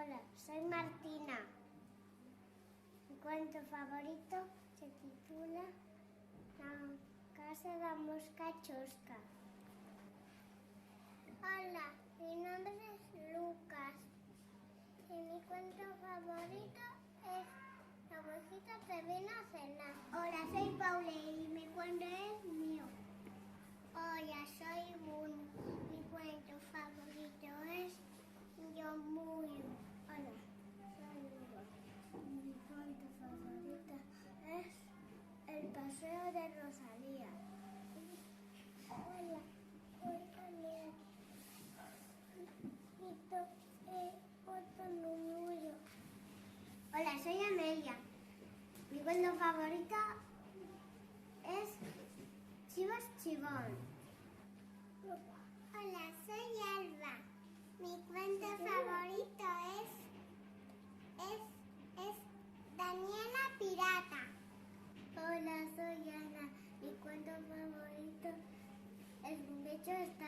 Hola, soy Martina. Mi cuento favorito se titula La casa de la mosca chosca. Hola, mi nombre es Lucas y mi cuento favorito es La mosquita que vino a cenar. Hola, soy Paula y mi cuento es mío. Hola, soy Bun. Mi cuento favorito es Yo Muy. Hola, soy Hugo. Mi cuento favorito es El paseo de Rosalía. Hola, soy Daniel. Hola, soy Amelia. Mi cuento favorito es Chivas Chivón. Hola, soy Alba. Mi cuento favorito es Daniela Pirata. Hola, soy Ana. Mi cuento favorito es Un bicho está